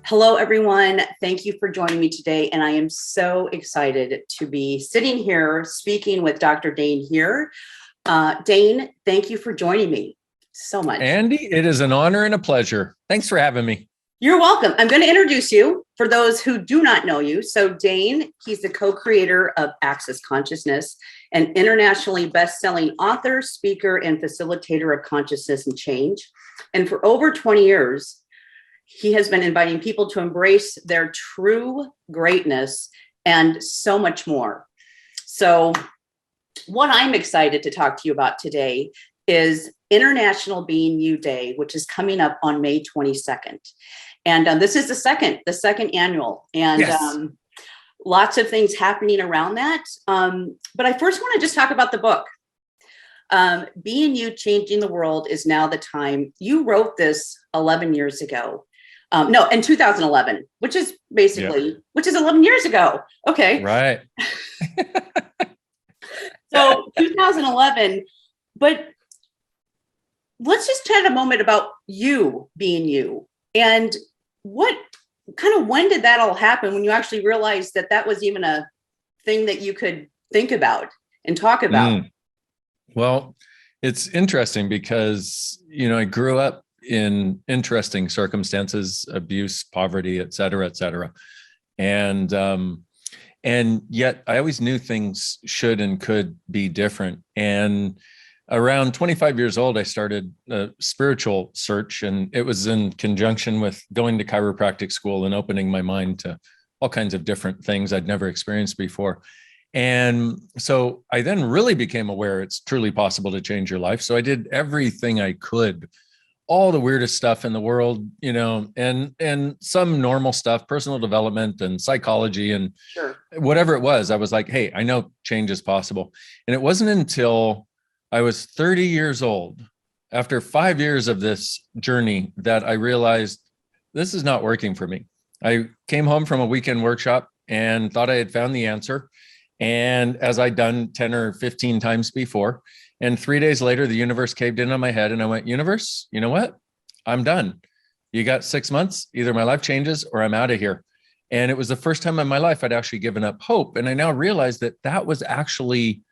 Hello, everyone. Thank you for joining me today. And I am so excited to be sitting here speaking with Dr. Dain Heer. Dain, thank you for joining me so much. Andy, it is an honor and a pleasure. Thanks for having me. You're welcome. I'm going to introduce you for those who do not know you. So Dain, he's the co-creator of Access Consciousness, an internationally best-selling author, speaker, and facilitator of consciousness and change. And for over 20 years, he has been inviting people to embrace their true greatness and so much more. So what I'm excited to talk to you about today is International Being You Day, which is coming up on May 22nd. And this is the second annual, and yes. Lots of things happening around that. But I first want to just talk about the book. Being You, Changing the World is Now the Time. You wrote this 11 years ago. No, in 2011, which is basically, which is 11 years ago. Okay. Right. So 2011, but let's just chat a moment about you being you, and when did that all happen when you actually realized that that was even a thing that you could think about and talk about? Well, it's interesting because, I grew up in interesting circumstances, abuse, poverty, et cetera, et cetera. And yet I always knew things should and could be different. And around 25 years old, I started a spiritual search, and it was in conjunction with going to chiropractic school and opening my mind to all kinds of different things I'd never experienced before. And so I then really became aware it's truly possible to change your life. So I did everything I could, all the weirdest stuff in the world, and some normal stuff, personal development and psychology and whatever it was. I was like, hey, I know change is possible. And it wasn't until I was 30 years old, after 5 years of this journey, that I realized this is not working for me. I came home from a weekend workshop and thought I had found the answer. And as I'd done 10 or 15 times before, and 3 days later, the universe caved in on my head and I went, universe, you know what? I'm done. You got 6 months. Either my life changes or I'm out of here. And it was the first time in my life I'd actually given up hope. And I now realized that that was actually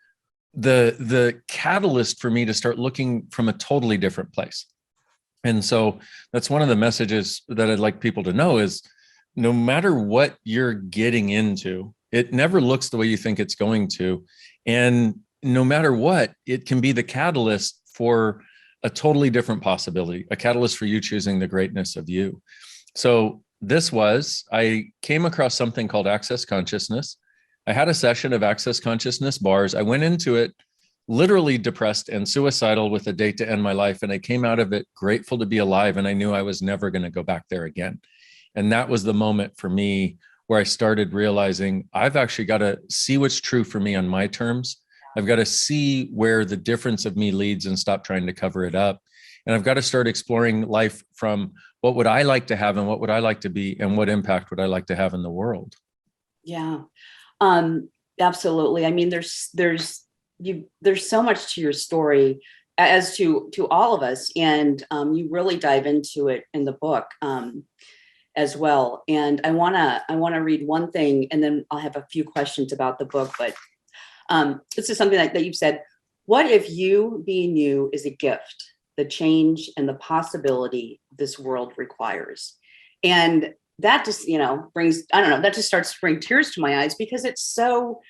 the catalyst for me to start looking from a totally different place. And so that's one of the messages that I'd like people to know is no matter what you're getting into, it never looks the way you think it's going to. And no matter what, it can be the catalyst for a totally different possibility, a catalyst for you choosing the greatness of you. So I came across something called Access Consciousness. I had a session of Access Consciousness bars. I went into it literally depressed and suicidal with a date to end my life. And I came out of it grateful to be alive. And I knew I was never going to go back there again. And that was the moment for me where I started realizing I've actually got to see what's true for me on my terms. I've got to see where the difference of me leads and stop trying to cover it up. And I've got to start exploring life from what would I like to have and what would I like to be and what impact would I like to have in the world? Yeah, absolutely. I mean, there's so much to your story as to all of us. And you really dive into it in the book as well. And I want to read one thing and then I'll have a few questions about the book, but this is something that you've said. What if you being you is a gift, the change and the possibility this world requires? And that just, brings, that just starts to bring tears to my eyes because it's so,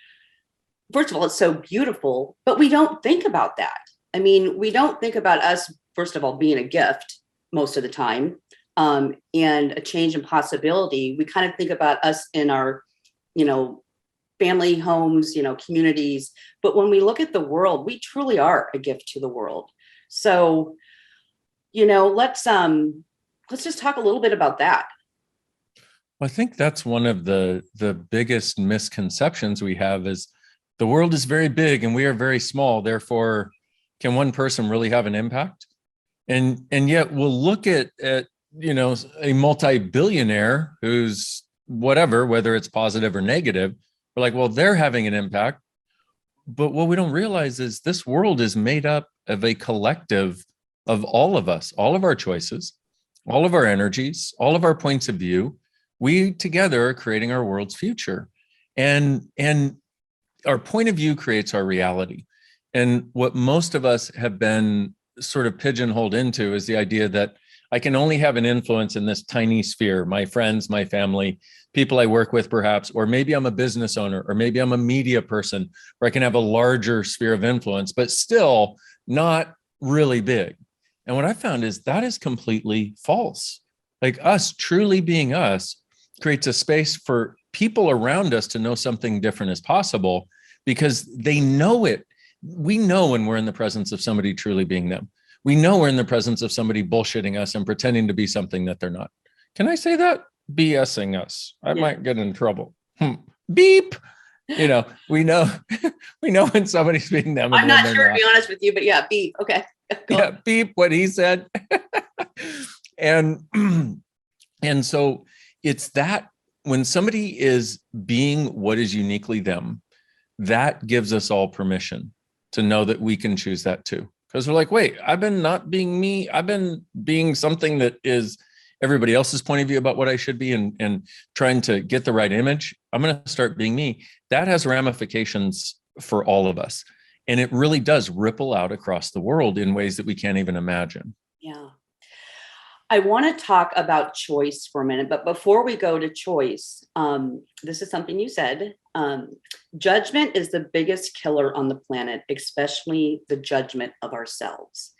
first of all, it's so beautiful, but we don't think about that. I mean, we don't think about us, first of all, being a gift most of the time, and a change in possibility. We kind of think about us in our, family homes, communities. But when we look at the world, we truly are a gift to the world. So, let's just talk a little bit about that. Well, I think that's one of the biggest misconceptions we have is the world is very big and we are very small. Therefore, can one person really have an impact? And yet we'll look at a multi-billionaire who's whatever, whether it's positive or negative. We're like, well, they're having an impact. But what we don't realize is this world is made up of a collective of all of us, all of our choices, all of our energies, all of our points of view. We together are creating our world's future. And our point of view creates our reality. And what most of us have been sort of pigeonholed into is the idea that I can only have an influence in this tiny sphere, my friends, my family, people I work with perhaps, or maybe I'm a business owner, or maybe I'm a media person where I can have a larger sphere of influence, but still not really big. And what I found is that is completely false. Like us truly being us creates a space for people around us to know something different is possible because they know it. We know when we're in the presence of somebody truly being them. We know we're in the presence of somebody bullshitting us and pretending to be something that they're not. Can I say that? BSing us. I might get in trouble. Beep. You know, we know when somebody's being them. I'm not sure to be honest with you, but yeah, beep. Okay. Yeah, beep what he said. And so it's that when somebody is being what is uniquely them, that gives us all permission to know that we can choose that too. Because we're like, wait, I've been not being me. I've been being something that is everybody else's point of view about what I should be and trying to get the right image. I'm going to start being me. That has ramifications for all of us. And it really does ripple out across the world in ways that we can't even imagine. Yeah. I want to talk about choice for a minute, but before we go to choice, this is something you said. Judgment is the biggest killer on the planet, especially the judgment of ourselves.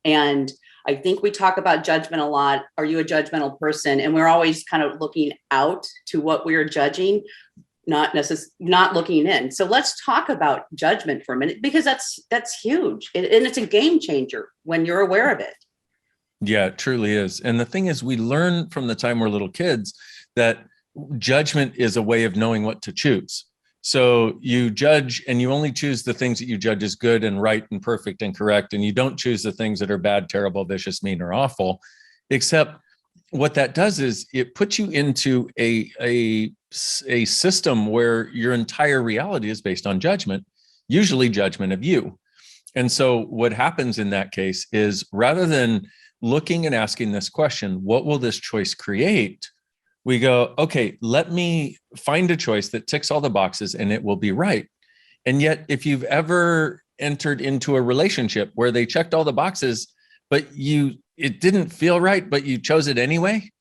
And I think we talk about judgment a lot. Are you a judgmental person? And we're always kind of looking out to what we're judging, not looking in. So let's talk about judgment for a minute, because that's huge. And it's a game changer when you're aware of it. Yeah, it truly is. And the thing is, we learn from the time we're little kids that judgment is a way of knowing what to choose. So you judge and you only choose the things that you judge as good and right and perfect and correct. And you don't choose the things that are bad, terrible, vicious, mean, or awful. Except what that does is it puts you into a system where your entire reality is based on judgment, usually judgment of you. And so what happens in that case is rather than looking and asking this question, what will this choice create? We go, okay, let me find a choice that ticks all the boxes and it will be right. And yet, if you've ever entered into a relationship where they checked all the boxes, but it didn't feel right, but you chose it anyway,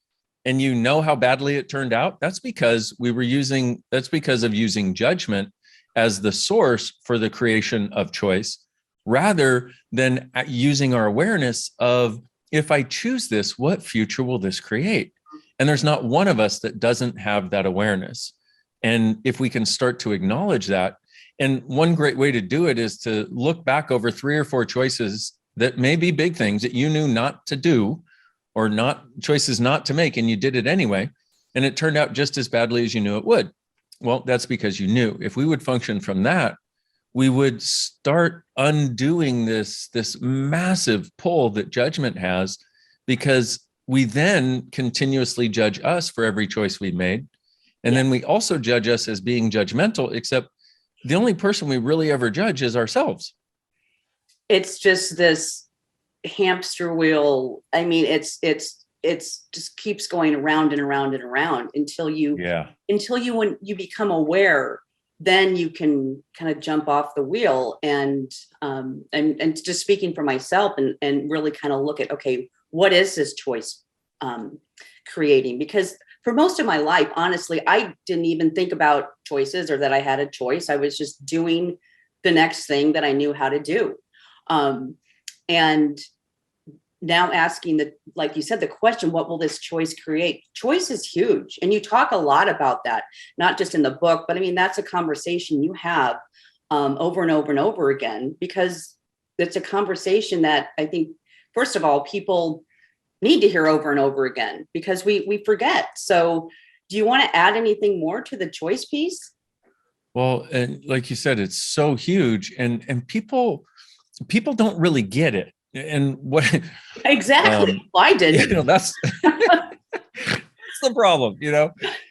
and you know how badly it turned out, that's because of using judgment as the source for the creation of choice, rather than using our awareness of, if I choose this, what future will this create? And there's not one of us that doesn't have that awareness. And if we can start to acknowledge that, and one great way to do it is to look back over 3 or 4 choices that may be big things that you knew not to do, or not choices not to make, and you did it anyway, and it turned out just as badly as you knew it would. Well, that's because you knew. If we would function from that, we would start undoing this massive pull that judgment has, because we then continuously judge us for every choice we made. And then we also judge us as being judgmental, except the only person we really ever judge is ourselves. It's just this hamster wheel. I mean, it's just keeps going around and around and around until when you become aware, then you can kind of jump off the wheel and just speaking for myself and really kind of look at, okay, what is this choice creating? Because for most of my life, honestly, I didn't even think about choices or that I had a choice. I was just doing the next thing that I knew how to do. And now asking like you said, the question, what will this choice create? Choice is huge. And you talk a lot about that, not just in the book, but I mean, that's a conversation you have over and over and over again, because it's a conversation that I think, first of all, people need to hear over and over again because we forget. So do you want to add anything more to the choice piece? Well, and like you said, it's so huge, and people don't really get it. And what exactly I didn't. That's the problem,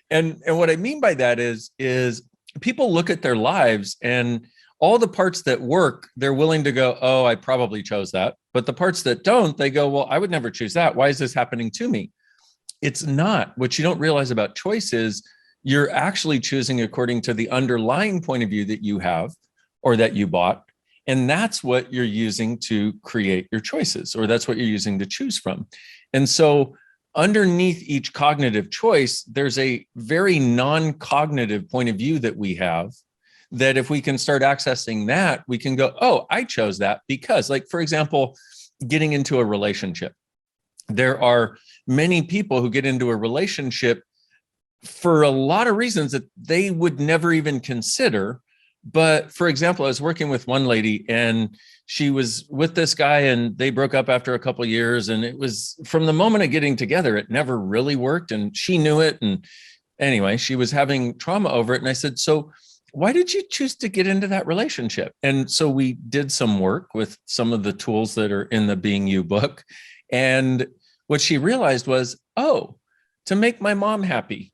and what I mean by that is people look at their lives, and all the parts that work, they're willing to go, oh, I probably chose that. But the parts that don't, they go, well, I would never choose that. Why is this happening to me? it's not. What you don't realize about choice is you're actually choosing according to the underlying point of view that you have or that you bought. And that's what you're using to create your choices, or that's what you're using to choose from. And so underneath each cognitive choice, there's a very non-cognitive point of view that we have, that if we can start accessing that, we can go, oh, I chose that because, like, for example, getting into a relationship. There are many people who get into a relationship for a lot of reasons that they would never even consider. But for example, I was working with one lady and she was with this guy and they broke up after a couple of years. And it was from the moment of getting together, it never really worked. And she knew it. And anyway, she was having trauma over it. And I said, so why did you choose to get into that relationship? And so we did some work with some of the tools that are in the Being You book. And what she realized was, oh, to make my mom happy.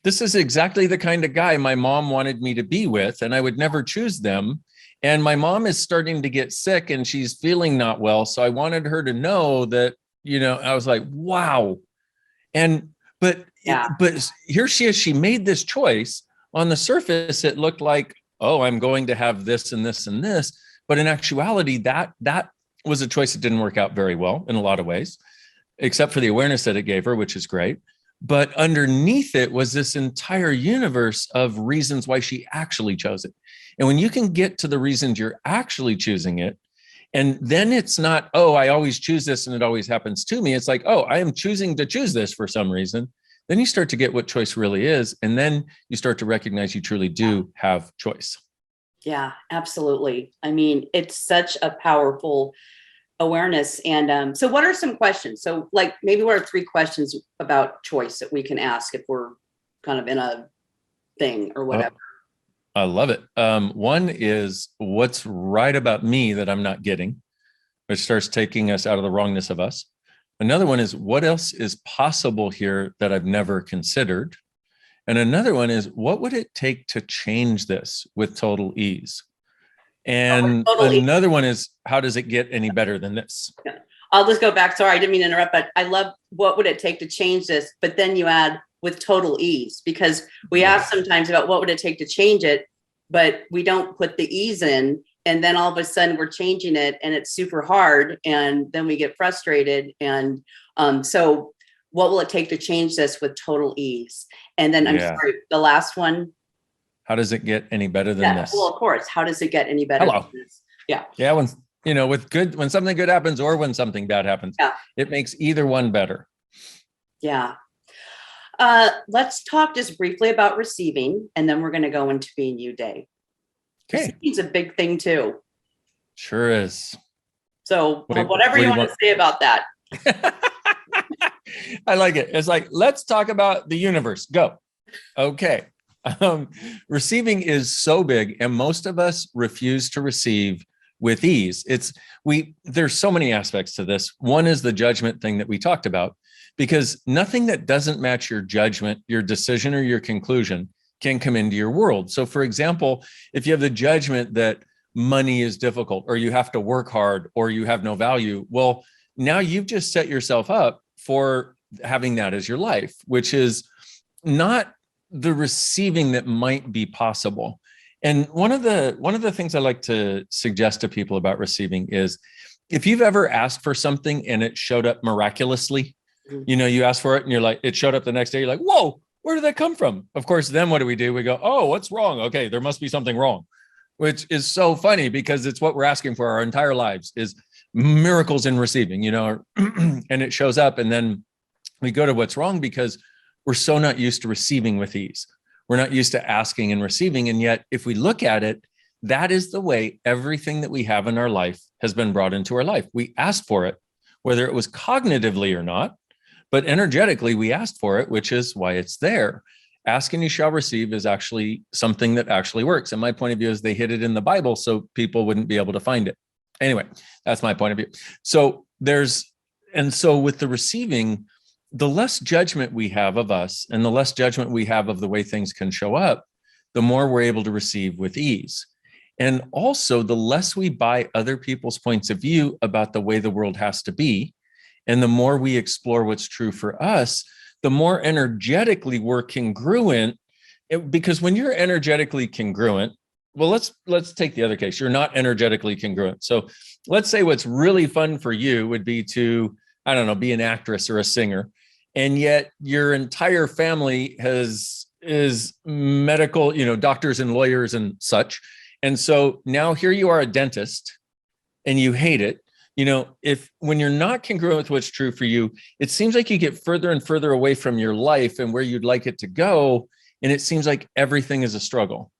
This is exactly the kind of guy my mom wanted me to be with, and I would never choose them. And my mom is starting to get sick and she's feeling not well. So I wanted her to know that, I was like, wow. And, but here she is, she made this choice. On the surface, it looked like, oh, I'm going to have this and this and this. But in actuality, that was a choice that didn't work out very well in a lot of ways, except for the awareness that it gave her, which is great. But underneath it was this entire universe of reasons why she actually chose it. And when you can get to the reasons you're actually choosing it, and then it's not, oh, I always choose this and it always happens to me. It's like, oh, I am choosing to choose this for some reason. Then you start to get what choice really is. And then you start to recognize you truly do have choice. Yeah, absolutely. I mean, it's such a powerful awareness. And so what are some questions? So like maybe what are 3 questions about choice that we can ask if we're kind of in a thing or whatever? I love it. One is, what's right about me that I'm not getting, which starts taking us out of the wrongness of us. Another one is, what else is possible here that I've never considered? And another one is, what would it take to change this with total ease? And another one is, how does it get any better than this? Yeah. I'll just go back. Sorry, I didn't mean to interrupt, but I love what would it take to change this? But then you add with total ease, because we ask sometimes about what would it take to change it, but we don't put the ease in. And then all of a sudden we're changing it and it's super hard. And then we get frustrated. And so what will it take to change this with total ease? And then I'm sorry, the last one. How does it get any better than this? Well, of course. How does it get any better than this? Yeah. Yeah. When something good happens or when something bad happens, it makes either one better. Yeah. Let's talk just briefly about receiving, and then we're going to go into Being You Day. Okay. Receiving's a big thing too. Sure is. So whatever you want to say about that. I like it. It's like, let's talk about the universe. Go. Okay. Receiving is so big, and most of us refuse to receive with ease. There's so many aspects to this. One is the judgment thing that we talked about, because nothing that doesn't match your judgment, your decision, or your conclusion can come into your world. So for example, if you have the judgment that money is difficult, or you have to work hard, or you have no value, well, now you've just set yourself up for having that as your life, which is not the receiving that might be possible. And one of the things I like to suggest to people about receiving is, if you've ever asked for something and it showed up miraculously, you asked for it and you're like, it showed up the next day, you're like, whoa, where did that come from? Of course, then what do? We go, oh, what's wrong? Okay, there must be something wrong, which is so funny because it's what we're asking for our entire lives, is miracles in receiving, and it shows up. And then we go to what's wrong because we're so not used to receiving with ease. We're not used to asking and receiving. And yet, if we look at it, that is the way everything that we have in our life has been brought into our life. We asked for it, whether it was cognitively or not, but energetically we asked for it, which is why it's there. Ask and you shall receive is actually something that actually works. And my point of view is they hid it in the Bible so people wouldn't be able to find it. Anyway, that's my point of view. So with the receiving, the less judgment we have of us and the less judgment we have of the way things can show up, the more we're able to receive with ease. And also, the less we buy other people's points of view about the way the world has to be, and the more we explore what's true for us, the more energetically we're congruent. Because when you're energetically congruent, well, let's take the other case. You're not energetically congruent. So let's say what's really fun for you would be to, I don't know, be an actress or a singer. And yet your entire family is medical, doctors and lawyers and such. And so now here you are, a dentist, and you hate it. If when you're not congruent with what's true for you, it seems like you get further and further away from your life and where you'd like it to go. And it seems like everything is a struggle.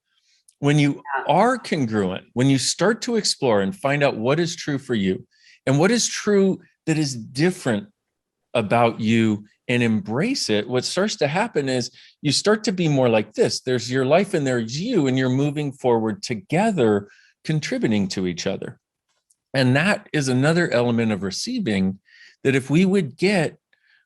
When you are congruent, when you start to explore and find out what is true for you and what is true that is different about you and embrace it, what starts to happen is you start to be more like this. There's your life and there's you, and you're moving forward together, contributing to each other. And that is another element of receiving that if we would get,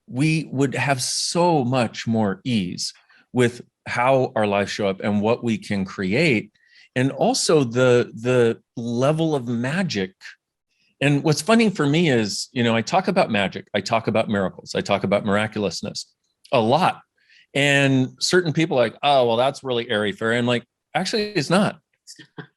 we would have so much more ease with how our lives show up and what we can create. And also the level of magic. And what's funny for me is, I talk about magic, I talk about miracles, I talk about miraculousness a lot. And certain people are like, oh, well, that's really airy fairy. I'm like, actually, it's not.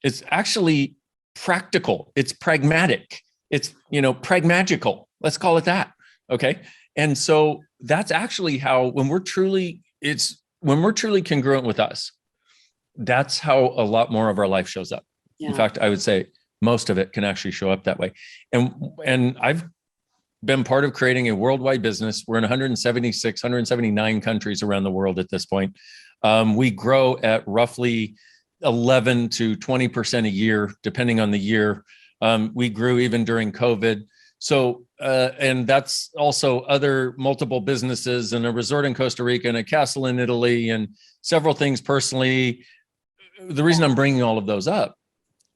It's actually practical. It's pragmatic. It's, pragmagical. Let's call it that. Okay. And so that's actually how, when we're truly congruent with us, that's how a lot more of our life shows up. Yeah. In fact, I would say most of it can actually show up that way. And I've been part of creating a worldwide business. We're in 176, 179 countries around the world at this point. We grow at roughly 11 to 20% a year, depending on the year. We grew even during COVID. So, and that's also other multiple businesses and a resort in Costa Rica and a castle in Italy and several things personally. The reason I'm bringing all of those up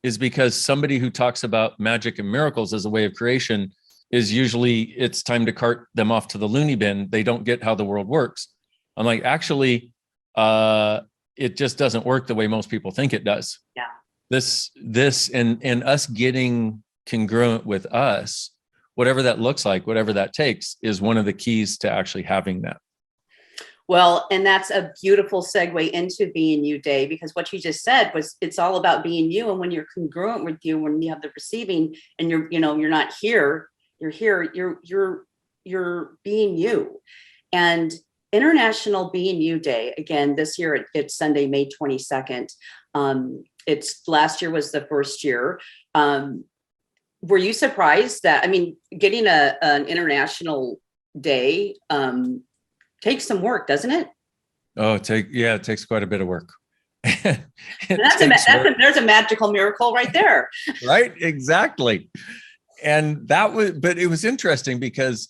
is because somebody who talks about magic and miracles as a way of creation is usually, it's time to cart them off to the loony bin. They don't get how the world works. I'm like, actually, it just doesn't work the way most people think it does. Yeah. This and us getting congruent with us, whatever that looks like, whatever that takes, is one of the keys to actually having that. Well, and that's a beautiful segue into being you, Dain, because what you just said was it's all about being you. And when you're congruent with you, when you have the receiving and you're not here, you're here, you're being you. And International Being You Day, again, this year it's Sunday, May 22nd. It's last year was the first year. Were you surprised that, getting an international day, takes some work, doesn't it? Oh, it takes quite a bit of work. There's a magical miracle right there. Right, exactly. And but it was interesting because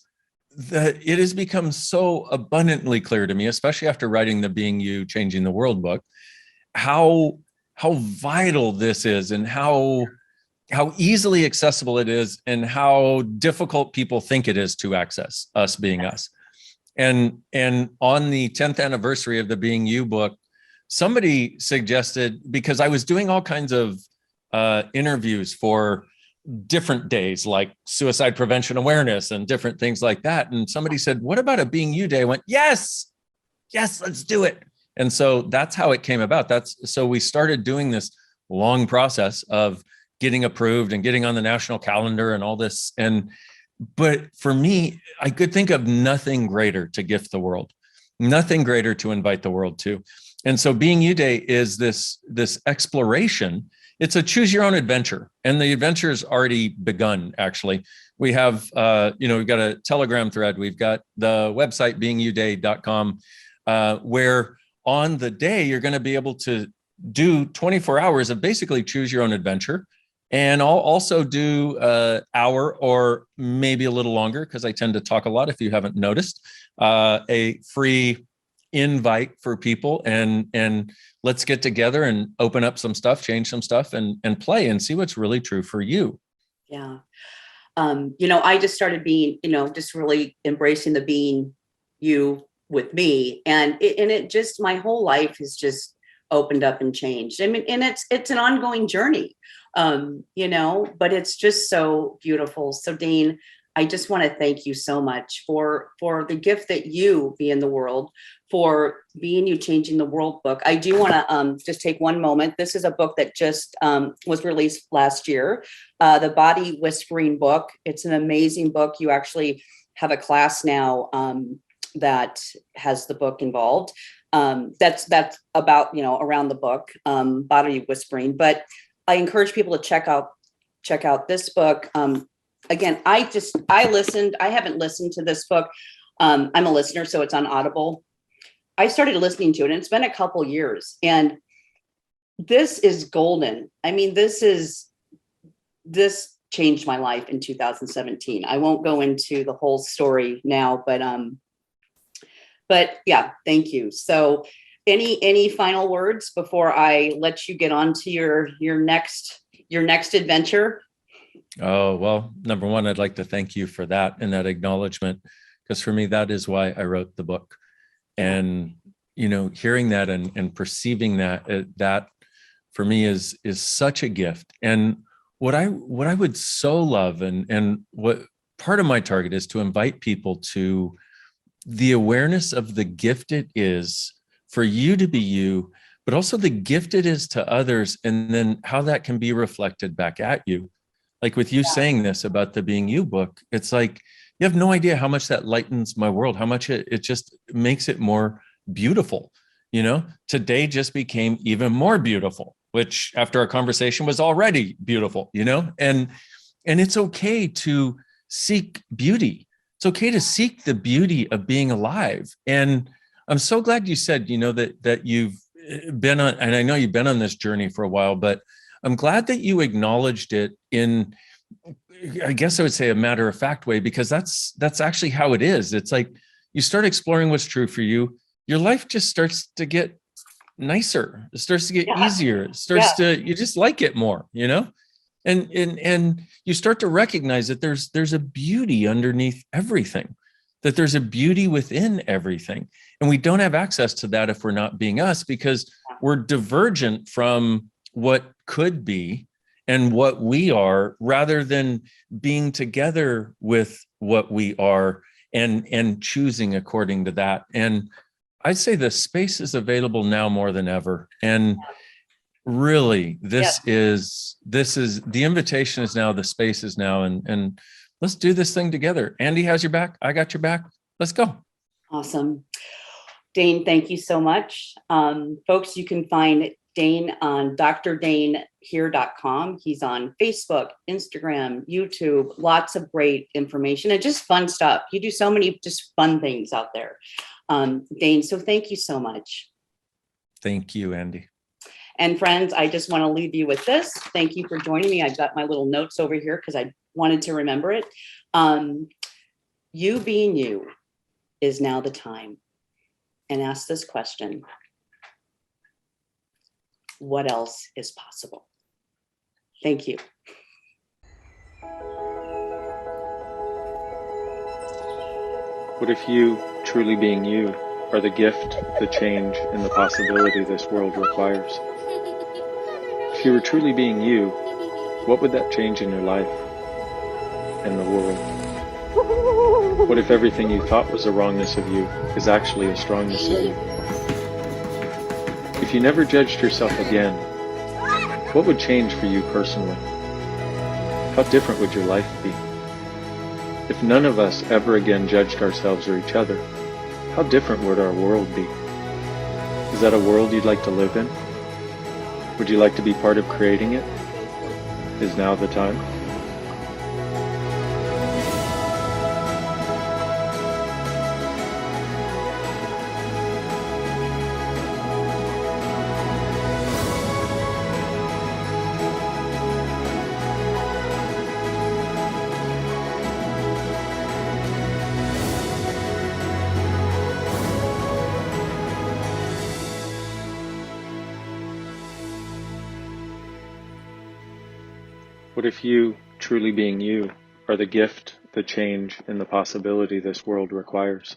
it has become so abundantly clear to me, especially after writing the Being You, Changing the World book, how vital this is and how easily accessible it is and how difficult people think it is to access, us being us. And on the 10th anniversary of the Being You book, somebody suggested, because I was doing all kinds of interviews for different days like suicide prevention awareness and different things like that. And somebody said, what about a Being You Day? I went, yes, let's do it. And so that's how it came about. So we started doing this long process of getting approved and getting on the national calendar and all this. But for me, I could think of nothing greater to gift the world, nothing greater to invite the world to. And so Being You Day is this exploration. It's a choose your own adventure. And the adventure has already begun, actually. We have, we've got a Telegram thread. We've got the website, beingyouday.com, where on the day, you're going to be able to do 24 hours of basically choose your own adventure. And I'll also do an hour or maybe a little longer, because I tend to talk a lot, if you haven't noticed, a free invite for people and let's get together and open up some stuff, change some stuff and play and see what's really true for you. Yeah. I just started being, just really embracing the being you with me. And it just, my whole life has just opened up and changed. And it's an ongoing journey. But it's just so beautiful. So Dain, I just want to thank you so much for the gift that you be in the world, for being you changing the world book. I do want to just take one moment. This is a book that just was released last year, the Body Whispering book. It's an amazing book. You actually have a class now that has the book involved. That's about, around the book, Body Whispering. But I encourage people to check out this book. Again, I listened. I haven't listened to this book. I'm a listener, so it's on Audible. I started listening to it, and it's been a couple years, and this is golden. I mean, this changed my life in 2017. I won't go into the whole story now, but yeah, thank you. So any final words before I let you get on to your next adventure? Oh, well, number one, I'd like to thank you for that and that acknowledgement, because for me, that is why I wrote the book. And, hearing that and perceiving that, that for me is such a gift. And what I would so love, and what part of my target is to invite people to the awareness of the gift it is for you to be you, but also the gift it is to others, and then how that can be reflected back at you. Like with you saying this about the Being You book, it's like, you have no idea how much that lightens my world, how much it just makes it more beautiful. Today just became even more beautiful, which after our conversation was already beautiful, and it's okay to seek beauty. It's okay to seek the beauty of being alive. And I'm so glad you said, that you've been on, and I know you've been on this journey for a while, but I'm glad that you acknowledged it in, I guess I would say, a matter of fact way, because that's actually how it is. It's like you start exploring what's true for you, your life just starts to get nicer. It starts to get easier. It starts to, you just like it more, and you start to recognize that there's a beauty underneath everything, that there's a beauty within everything. And we don't have access to that if we're not being us, because we're divergent from what could be and what we are, rather than being together with what we are and choosing according to that. And I'd say the space is available now more than ever. And really, this is the invitation is now, the space is now, and let's do this thing together. Andy has your back. I got your back. Let's go. Awesome. Dain, thank you so much. Folks, you can find Dain on drdainheer.com. He's on Facebook, Instagram, YouTube, lots of great information and just fun stuff. You do so many just fun things out there. Dain, so thank you so much. Thank you, Andy. And friends, I just want to leave you with this. Thank you for joining me. I've got my little notes over here because I wanted to remember it. You being you is now the time. And ask this question: what else is possible? Thank you. What if you, truly being you, are the gift, the change, and the possibility this world requires? If you were truly being you, what would that change in your life and the world? What if everything you thought was a wrongness of you is actually a strongness of you? If you never judged yourself again, what would change for you personally? How different would your life be? If none of us ever again judged ourselves or each other, how different would our world be? Is that a world you'd like to live in? Would you like to be part of creating it? Is now the time? What if you, truly being you, are the gift, the change, and the possibility this world requires?